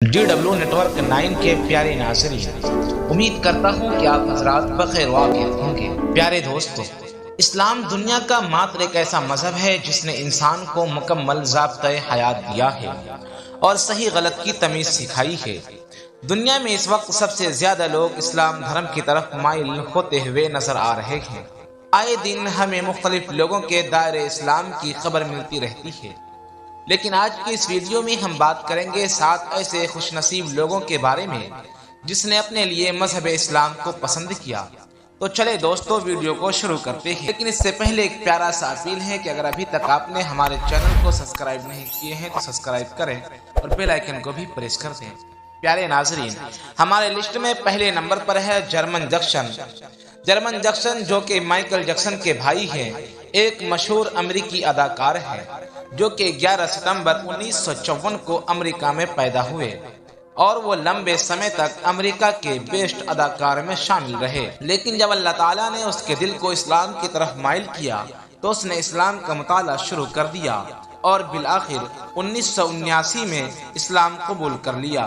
DW network 9 के प्यारे नाज़रीन, उम्मीद करता हूँ कि आप हजरात बखैर वाक़िफ़ होंगे। प्यारे दोस्तों, इस्लाम दुनिया का मात्र एक ऐसा मजहब है जिसने इंसान को मुकम्मल ज़ाब्ता हयात दिया है और सही गलत की तमीज़ सिखाई है। दुनिया में इस वक्त सबसे ज्यादा लोग इस्लाम धर्म की तरफ माइल होते हुए नजर आ रहे हैं। आए दिन हमें मुख्तलिफ लोगों के दायरे इस्लाम की खबर मिलती रहती है, लेकिन आज की इस वीडियो में हम बात करेंगे 7 ऐसे खुशनसीब लोगों के बारे में जिसने अपने लिए मजहब इस्लाम को पसंद किया। तो चले दोस्तों, वीडियो को शुरू करते हैं। लेकिन इससे पहले एक प्यारा सा अपील है कि अगर अभी तक आपने हमारे चैनल को सब्सक्राइब नहीं किए हैं तो सब्सक्राइब करें और बेल आइकन को भी प्रेस कर दें। प्यारे नाजरीन, हमारे लिस्ट में पहले नंबर पर है जर्मन जैक्सन। जर्मन जैक्सन, जो कि माइकल जैक्सन के भाई हैं, एक मशहूर अमेरिकी अदाकार हैं जो कि 11 सितंबर 1954 को अमेरिका में पैदा हुए और वो लंबे समय तक अमेरिका के बेस्ट अदाकार में शामिल रहे। लेकिन जब अल्लाह ताला ने उसके दिल को इस्लाम की तरफ माइल किया तो उसने इस्लाम का मुताला शुरू कर दिया और बिलाखिर 1979 में इस्लाम कबूल कर लिया।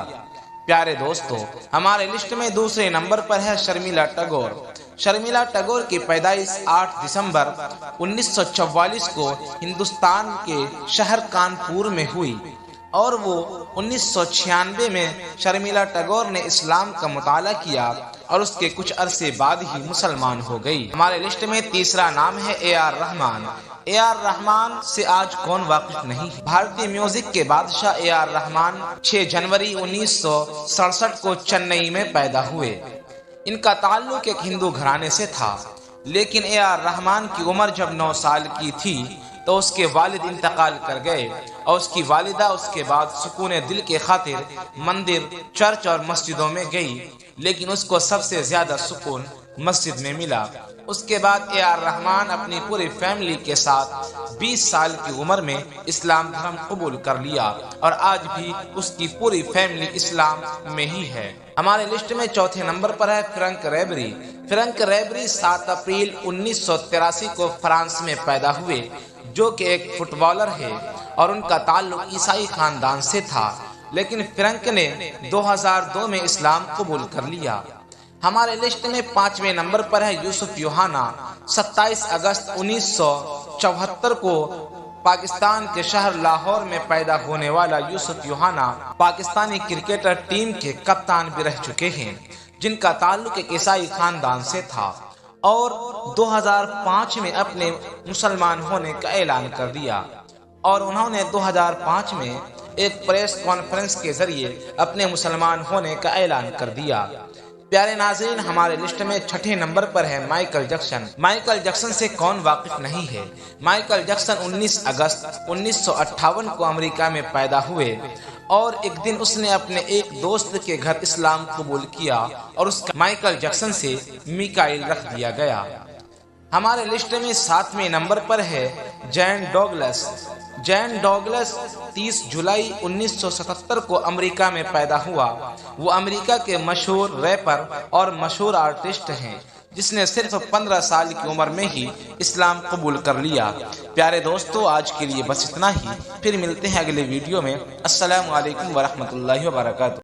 प्यारे दोस्तों, हमारे लिस्ट में दूसरे नंबर पर है शर्मिला टैगोर। शर्मिला टैगोर की पैदाइश 8 दिसंबर 1944 को हिंदुस्तान के शहर कानपुर में हुई और वो 1996 में शर्मिला टैगोर ने इस्लाम का मुताला किया और उसके कुछ अरसे बाद ही मुसलमान हो गई। हमारे लिस्ट में तीसरा नाम है AR रहमान। AR रहमान से आज कौन वाकिफ नहीं है। भारतीय म्यूजिक के बादशाह AR रहमान 6 जनवरी 1967 को चेन्नई में पैदा हुए। इनका ताल्लुक एक हिंदू घराने से था, लेकिन AR रहमान की उम्र जब 9 साल की थी तो उसके वालिद इंतकाल कर गए और उसकी वालिदा उसके बाद सुकून दिल के खातिर मंदिर, चर्च और मस्जिदों में गई, लेकिन उसको सबसे ज्यादा सुकून मस्जिद में मिला। उसके बाद AR रहमान अपनी पूरी फैमिली के साथ 20 साल की उम्र में इस्लाम धर्म कबूल कर लिया और आज भी उसकी पूरी फैमिली इस्लाम में ही है। हमारे लिस्ट में चौथे नंबर पर है फ्रैंक रेबरी। फ्रैंक रेबरी 7 अप्रैल 1983 को फ्रांस में पैदा हुए, जो कि एक फुटबॉलर है और उनका ताल्लुक ईसाई खानदान से था, लेकिन फ्रैंक ने 2002 में इस्लाम कबूल कर लिया। हमारे लिस्ट में 5वें नंबर पर है यूसुफ योहाना। 27 अगस्त 1974 को पाकिस्तान के शहर लाहौर में पैदा होने वाला यूसुफ योहाना पाकिस्तानी क्रिकेटर टीम के कप्तान भी रह चुके हैं, जिनका ताल्लुक एक ईसाई खानदान से था और 2005 में अपने मुसलमान होने का ऐलान कर दिया और उन्होंने 2005 में एक प्रेस कॉन्फ्रेंस के जरिए अपने मुसलमान होने का ऐलान कर दिया। प्यारे नाज़रीन, हमारे लिस्ट में 6ठे नंबर पर है माइकल जैक्सन। माइकल जैक्सन से कौन वाकिफ नहीं है। माइकल जैक्सन 19 अगस्त 1958 को अमेरिका में पैदा हुए और एक दिन उसने अपने एक दोस्त के घर इस्लाम कबूल किया और उसका माइकल जैक्सन से मिकाइल रख दिया गया। हमारे लिस्ट में 7वें नंबर पर है जैन डॉगलस। जैन डॉगलस 30 जुलाई 1977 को अमेरिका में पैदा हुआ। वो अमेरिका के मशहूर रैपर और मशहूर आर्टिस्ट हैं, जिसने सिर्फ 15 साल की उम्र में ही इस्लाम कबूल कर लिया। प्यारे दोस्तों, आज के लिए बस इतना ही। फिर मिलते हैं अगले वीडियो में। अस्सलामु अलैकुम वरहमतुल्लाहि वबरकातुहू।